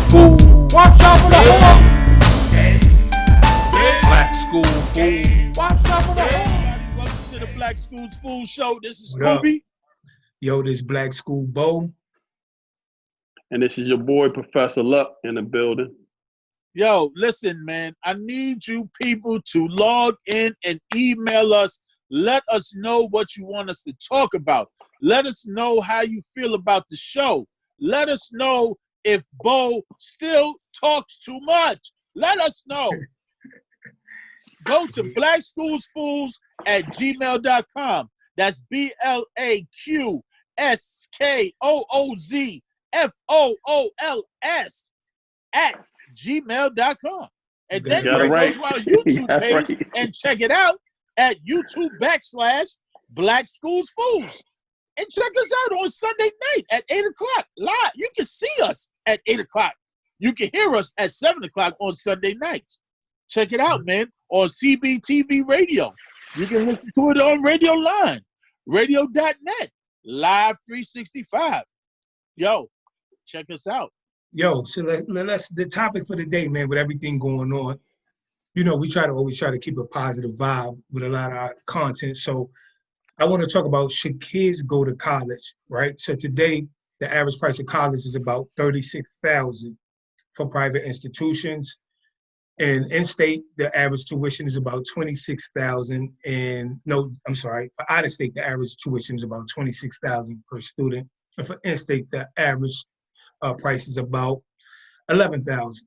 Fool. Watch out for the whore. BlaqSkooz Fools. Watch out for the whore. Welcome to the BlaqSkooz Fools Show. This is What up? Coobie. Yo, this Black School Bo. And this is your boy, Professor Luck, in the building. Yo, listen, man. I need you people to log in and email us. Let us know what you want us to talk about. Let us know how you feel about the show. Let us know if Bo still talks too much. Let us know. Go to BlaqSkoozFools@gmail.com. That's BlaqSkoozFools@gmail.com. And then you can go to our YouTube page and check it out at YouTube.com/BlaqSkoozFools. And check us out on Sunday night at 8 o'clock live. You can see us at 8 o'clock. You can hear us at 7 o'clock on Sunday nights. Check it out, man, on CBTV Radio. You can listen to it on Radioline, radio.net, live 365. Yo, check us out. Yo, so let's the topic for the day, man, with everything going on. You know, we always try to keep a positive vibe with a lot of our content. So I want to talk about, should kids go to college, right? So today, the average price of college is about $36,000 for private institutions. And in-state, the average tuition is about $26,000. And for out-of-state, the average tuition is about $26,000 per student. And for in-state, the average price is about $11,000.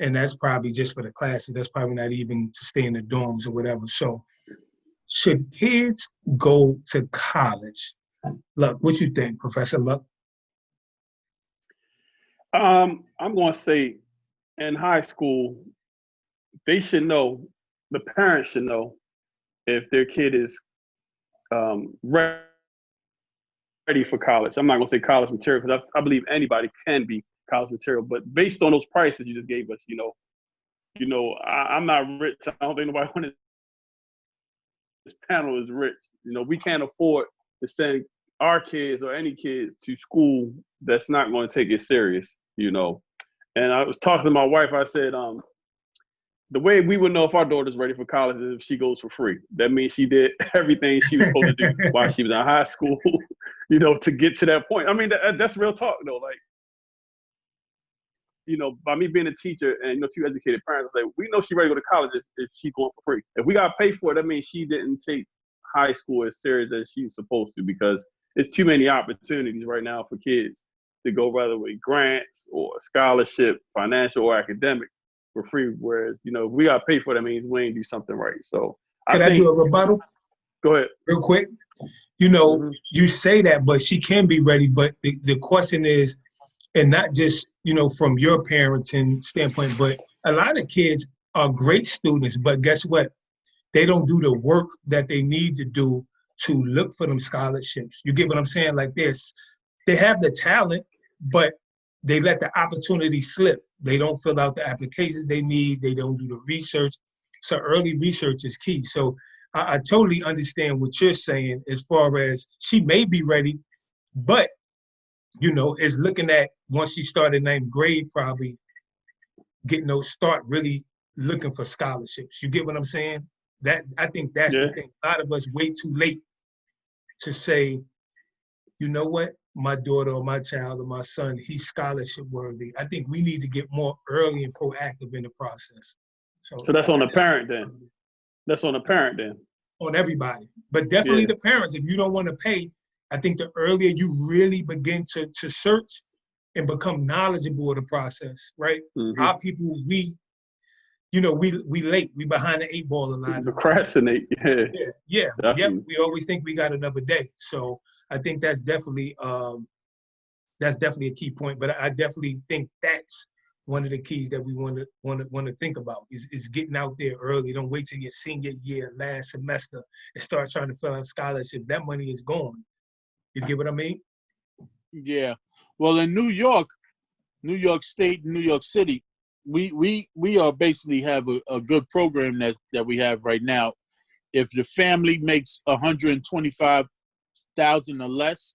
And that's probably just for the classes. That's probably not even to stay in the dorms or whatever. So should kids go to college? Luck, what you think, Professor Luck? I'm going to say in high school, they should know, the parents should know if their kid is ready for college. I'm not going to say college material because I believe anybody can be college material, but based on those prices you just gave us, I'm not rich. I don't think nobody on this panel is rich. We can't afford to send our kids or any kids to school that's not going to take it serious, And I was talking to my wife. I said, the way we would know if our daughter's ready for college is if she goes for free. That means she did everything she was supposed to do while she was in high school, to get to that point. I mean, that's real talk, though. Like, by me being a teacher and, two educated parents, like, we know she's ready to go to college if she's going for free. If we got to pay for it, that means she didn't take high school as serious as she's supposed to, because there's too many opportunities right now for kids to go rather with grants or scholarship, financial or academic, for free. Whereas, if we got to pay for it, that means we ain't do something right. So Can I do a rebuttal? Go ahead. Real quick. You say that, but she can be ready. But the question is, and not just, from your parenting standpoint, but a lot of kids are great students, but guess what? They don't do the work that they need to do to look for them scholarships. You get what I'm saying? Like this, they have the talent, but they let the opportunity slip. They don't fill out the applications they need. They don't do the research. So early research is key. So I totally understand what you're saying as far as she may be ready, but, is looking at once she started ninth grade, probably start really looking for scholarships. You get what I'm saying? I think that's the thing. A lot of us wait too late to say, you know what? My daughter or my child or my son, he's scholarship worthy. I think we need to get more early and proactive in the process. So that's on the parent then. That's on the parent then. On everybody, but definitely the parents. If you don't want to pay, I think the earlier you really begin to search and become knowledgeable of the process, right? Mm-hmm. Our people, we late. We behind the 8 ball a lot. Procrastinate. Yeah. We always think we got another day. So I think that's definitely a key point. But I definitely think that's one of the keys that we want to think about is getting out there early. Don't wait till your senior year, last semester, and start trying to fill out scholarships. That money is gone. You get what I mean? Yeah. Well, in New York State, New York City, we are basically have a good program that we have right now. If the family makes $125,000 or less,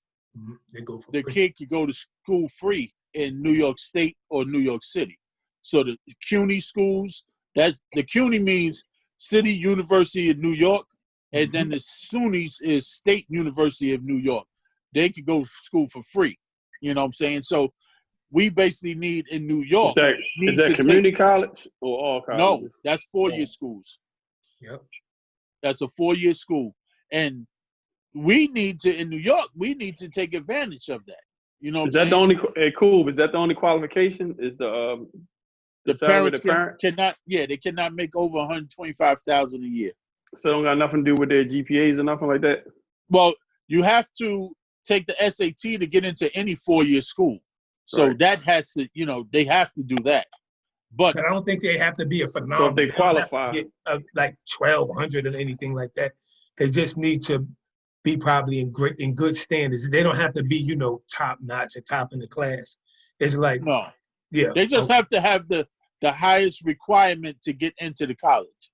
They go for the free. kid could go to school free in New York State or New York City. So the CUNY schools, the CUNY means City University of New York, and then the SUNYs is State University of New York. They could go to school for free. You know what I'm saying? So we basically need in New York. Is that community college or all colleges? No, that's 4-year schools. Yep. That's a 4-year school. And we need to, in New York, we need to take advantage of that. You know what I'm saying? Is that the only, Coobie, is that the only qualification? Is the parents cannot, they cannot make over $125,000 a year. So it don't got nothing to do with their GPAs or nothing like that? Well, you have to take the SAT to get into any 4-year school. So that has to, they have to do that. But I don't think they have to be a phenomenal. So if they qualify, get, like 1,200 or anything like that. They just need to be probably in good standards. They don't have to be, top notch or top in the class. It's like they just have to have the highest requirement to get into the college,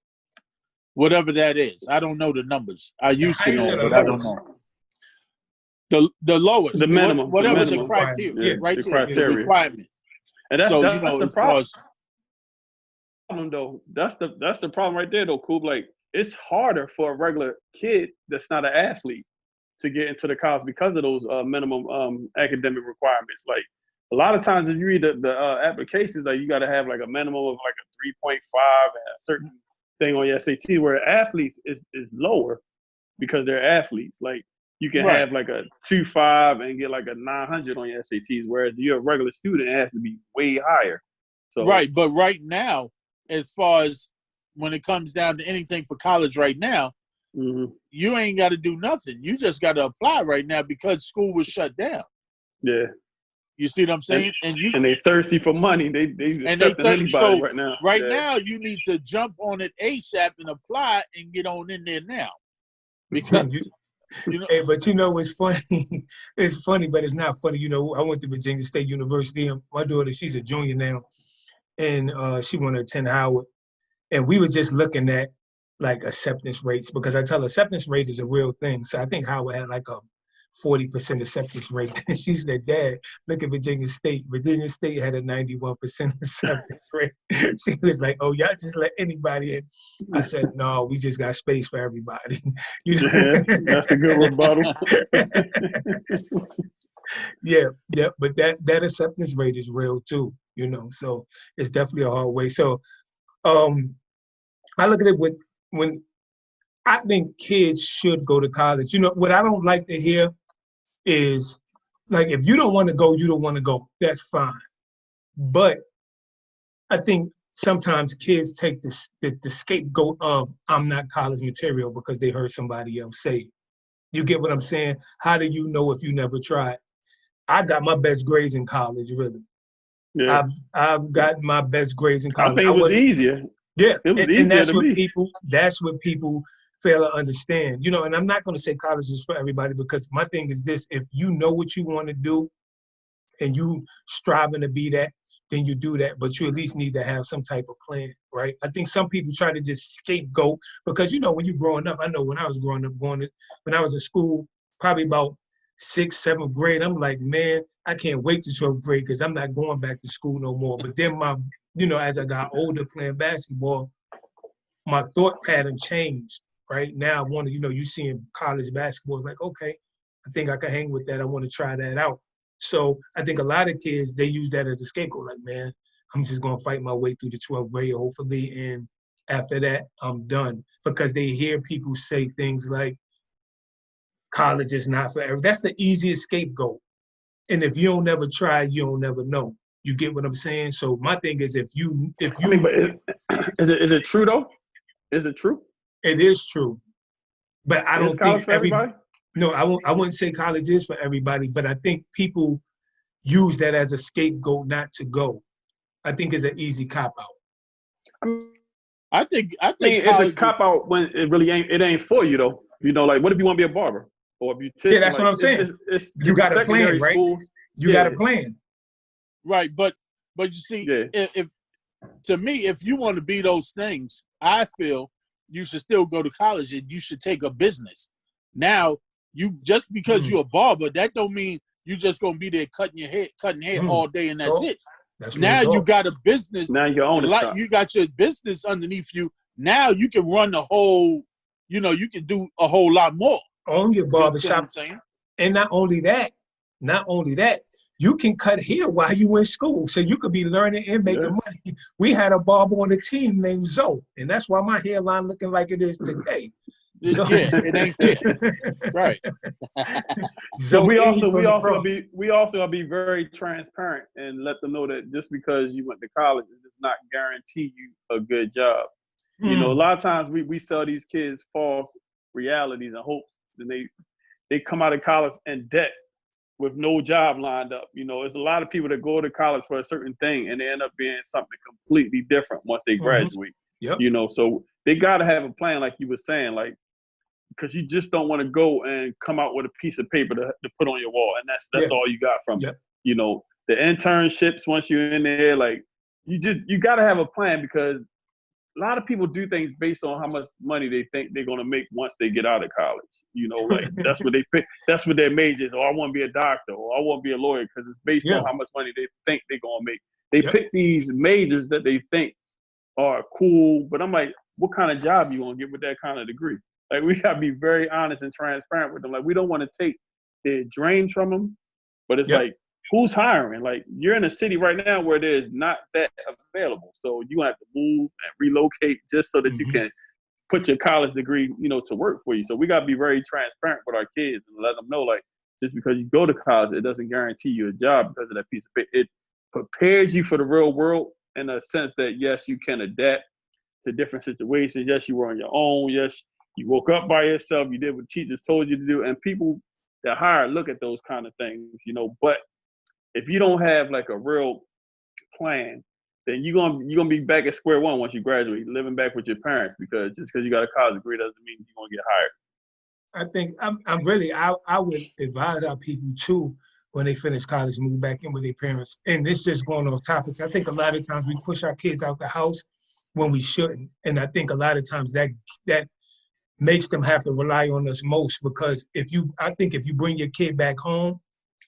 whatever that is. I don't know the numbers. I used to know, but I don't know. The lowest, the minimum, whatever the criteria, right the there, criteria. the requirement. And that's the problem. That's the problem right there, though, Coobie. Like, it's harder for a regular kid that's not an athlete to get into the college because of those minimum academic requirements. Like, a lot of times, if you read the applications, like, you got to have like a minimum of like a 3.5 and a certain thing on your SAT. Where athletes is lower because they're athletes. Like, you can have like a 2.5 and get like a 900 on your SATs, whereas you're a regular student, it has to be way higher. So but right now, as far as when it comes down to anything for college right now, you ain't got to do nothing. You just got to apply right now because school was shut down. Yeah. You see what I'm saying? And they thirsty for money. They accepting anybody right now. Right now, you need to jump on it ASAP and apply and get on in there now. Because hey, but it's funny. It's funny, but it's not funny. I went to Virginia State University, and my daughter, she's a junior now, and she want to attend Howard. And we were just looking at like acceptance rates because I tell her acceptance rate is a real thing. So I think Howard had like a 40% acceptance rate. And she said, "Dad, look at Virginia State. Virginia State had a 91% acceptance rate." She was like, "Oh, y'all just let anybody in." I said, "No, we just got space for everybody." Yeah, that's a good rebuttal. Yeah, but that acceptance rate is real too, so it's definitely a hard way. So I look at it when I think kids should go to college. What I don't like to hear is, like, if you don't want to go, you don't want to go. That's fine. But I think sometimes kids take the scapegoat of, I'm not college material because they heard somebody else say it. You get what I'm saying? How do you know if you never tried? I got my best grades in college, really. Yeah. I've gotten my best grades in college. I think it was easier. Yeah, it was easier that's what people fail to understand. And I'm not going to say college is for everybody, because my thing is this: if you know what you want to do and you striving to be that, then you do that. But you at least need to have some type of plan, right? I think some people try to just scapegoat because, when you're growing up, I know when I was growing up, when I was in school, probably about 6th, 7th grade, I'm like, man, I can't wait to 12th grade because I'm not going back to school no more. But then as I got older playing basketball, my thought pattern changed. Right now, I want to, you seeing college basketball, it's like, okay, I think I can hang with that. I want to try that out. So I think a lot of kids, they use that as a scapegoat. Like, man, I'm just going to fight my way through the 12th grade, hopefully. And after that, I'm done. Because they hear people say things like, college is not for everyone. That's the easiest scapegoat. And if you don't never try, you don't never know. You get what I'm saying? So my thing is, is it true though? Is it true? It is true, but I don't think everybody. No, I wouldn't say college is for everybody, but I think people use that as a scapegoat not to go. I think it's an easy cop out. I think it's a cop out when it really ain't. It ain't for you though. Like, what if you want to be a barber or a beautician? Yeah, that's what I'm saying. You got a plan, right? You got a plan, right? But you see, if to me, if you want to be those things, I feel you should still go to college and you should take a business. Now You just because you're a barber, that don't mean you just gonna be there cutting hair all day and that's it. That's now you got a business. Now you own it. You got your business underneath you. Now you can run the whole. You know, you can do a whole lot more. Own your barbershop, and not only that, you can cut hair while you in school, so you could be learning and making money. We had a barber on the team named Zoe, and that's why my hairline looking like it is today. So, yeah, it ain't there. Right. So we also gotta be very transparent and let them know that just because you went to college, it does not guarantee you a good job. You know, a lot of times we sell these kids false realities and hopes, and they come out of college in debt with no job lined up. You know, there's a lot of people that go to college for a certain thing and they end up being something completely different once they graduate. Yep. You know, so they got to have a plan, like you were saying, like, because you just don't want to go and come out with a piece of paper to put on your wall, and that's all you got from it. You know, the internships, once you're in there, like, you got to have a plan, because a lot of people do things based on how much money they think they're going to make once they get out of college. You know, like that's what they pick. That's what their major is. Or I want to be a doctor, or I want to be a lawyer, because it's based on how much money they think they're going to make. They pick these majors that they think are cool, but I'm like, what kind of job you going to get with that kind of degree? Like, we got to be very honest and transparent with them. Like, we don't want to take their dreams from them, but it's like, who's hiring? Like, you're in a city right now where there's not that available. So you have to move and relocate just so that you can put your college degree, you know, to work for you. So we got to be very transparent with our kids and let them know, like, just because you go to college, it doesn't guarantee you a job because of that piece of paper. It prepares you for the real world in a sense that, yes, you can adapt to different situations. Yes, you were on your own. Yes, you woke up by yourself. You did what teachers told you to do. And people that hire look at those kind of things, you know. But if you don't have like a real plan, then you're gonna be back at square one once you graduate, living back with your parents, because just because you got a college degree doesn't mean you're gonna get hired. I think I would advise our people too, when they finish college, move back in with their parents. And this just going off topics. I think a lot of times we push our kids out the house when we shouldn't, and I think a lot of times that makes them have to rely on us most, because if you bring your kid back home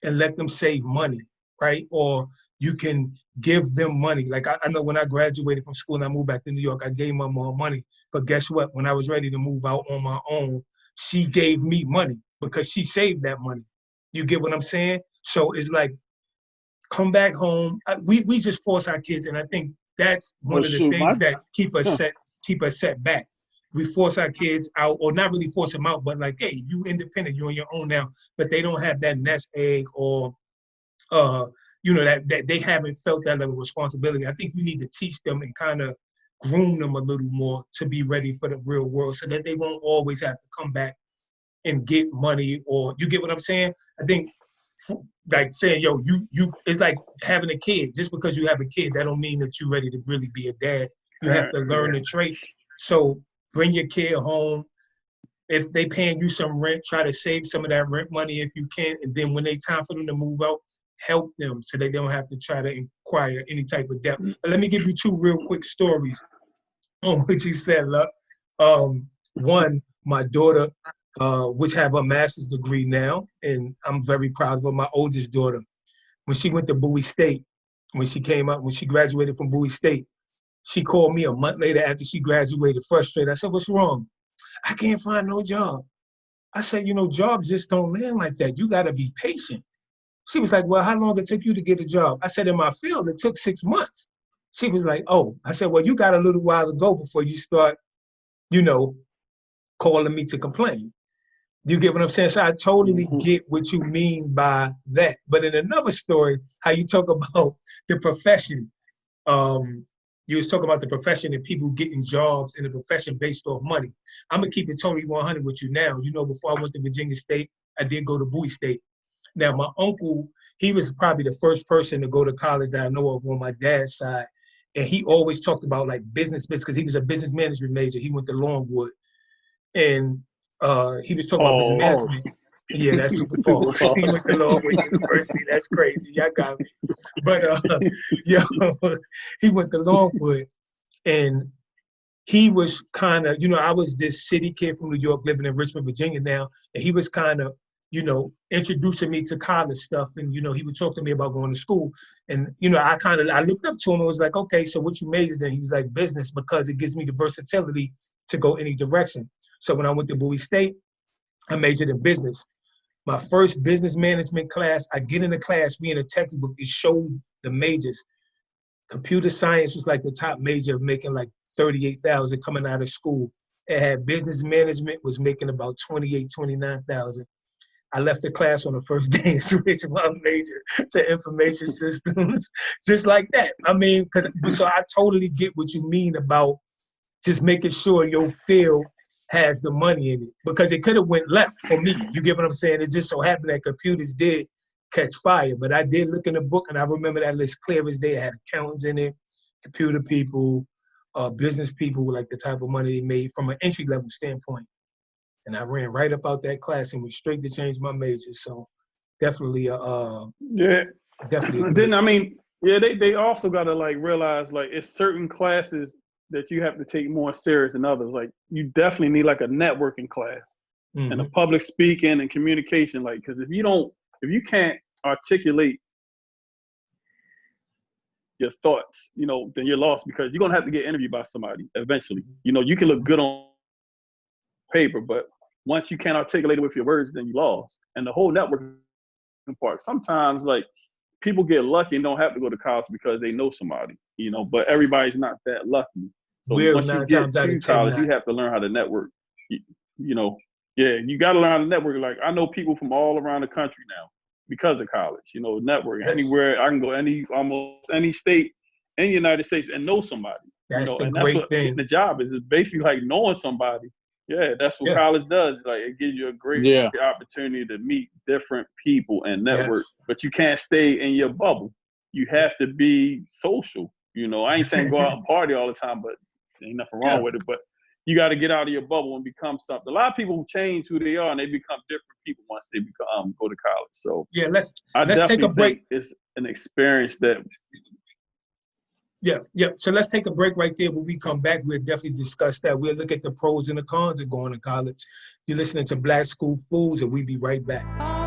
and let them save money, right? Or you can give them money. Like I know when I graduated from school and I moved back to New York, I gave my mom money. But guess what? When I was ready to move out on my own, she gave me money because she saved that money. You get what I'm saying? So it's like, come back home. We just force our kids, and I think that's one of the things that keep us set back. We force our kids out, or not really force them out, but like, hey, you independent, you're on your own now. But they don't have that nest egg, or you know, that they haven't felt that level of responsibility. I think we need to teach them and kind of groom them a little more to be ready for the real world, so that they won't always have to come back and get money. Or you get what I'm saying? I think, like saying, yo, you it's like having a kid. Just because you have a kid, that don't mean that you're ready to really be a dad. You have to learn the traits. So bring your kid home. If they paying you some rent, try to save some of that rent money if you can. And then when it's time for them to move out, help them so they don't have to try to acquire any type of debt. But let me give you two real quick stories on what you said, Luck. One, my daughter, which have a master's degree now, and I'm very proud of her, my oldest daughter. When she went to Bowie State, when she graduated from Bowie State, she called me a month later after she graduated, frustrated. I said, what's wrong? I can't find no job. I said, you know, jobs just don't land like that. You got to be patient. She was like, well, how long it took you to get a job? I said, in my field, it took 6 months. She was like, oh. I said, well, you got a little while to go before you start, you know, calling me to complain. You get what I'm saying? So I totally get what you mean by that. But in another story, how you talk about the profession, you was talking about the profession and people getting jobs in the profession based off money. I'm going to keep it totally 100 with you now. You know, before I went to Virginia State, I did go to Bowie State. Now, my uncle, he was probably the first person to go to college that I know of on my dad's side. And he always talked about like business, because he was a business management major. He went to Longwood. And he was talking about business management. Yeah, that's super false. He went to Longwood University. That's crazy. Y'all got me. But he went to Longwood, and he was kind of, you know, I was this city kid from New York living in Richmond, Virginia now, and he was kind of, you know, introducing me to college stuff. And, you know, he would talk to me about going to school. And, you know, I looked up to him and was like, okay, so what you majored in? He was like, business, because it gives me the versatility to go any direction. So when I went to Bowie State, I majored in business. My first business management class, I get in the class, we in a textbook, it showed the majors. Computer science was like the top major, making like 38,000 coming out of school. It had business management, was making about 29,000. I left the class on the first day and switched my major to information systems, just like that. I mean, so I totally get what you mean about just making sure your field has the money in it, because it could have went left for me. You get what I'm saying? It just so happened that computers did catch fire, but I did look in the book, and I remember that list clear as day. It had accountants in it, computer people, business people, like the type of money they made from an entry-level standpoint. And I ran right up out that class and went straight to change my major. So definitely, definitely. Then I mean, yeah, they also gotta like realize like it's certain classes that you have to take more serious than others. Like you definitely need like a networking class and a public speaking and communication. Like, because if you can't articulate your thoughts, you know, then you're lost, because you're gonna have to get interviewed by somebody eventually. You know, you can look good on paper, but once you can't articulate it with your words, then you lost. And the whole networking part, sometimes like people get lucky and don't have to go to college because they know somebody, you know, but everybody's not that lucky. So once you get to college, you have to learn how to network. You know, yeah, you got to learn how to network. Like I know people from all around the country now because of college, you know, networking. Anywhere I can go, almost any state in the United States and know somebody. That's you know, the and great that's what thing. The job is basically like knowing somebody. Yeah, that's what college does. Like it gives you a great opportunity to meet different people and network. But you can't stay in your bubble. You have to be social. You know, I ain't saying go out and party all the time, but ain't nothing wrong with it. But you got to get out of your bubble and become something. A lot of people change who they are and they become different people once they go to college. So yeah, let's take a break. It's an experience that. Yeah. So let's take a break right there. When we come back, we'll definitely discuss that. We'll look at the pros and the cons of going to college. You're listening to Black School Fools, and we'll be right back.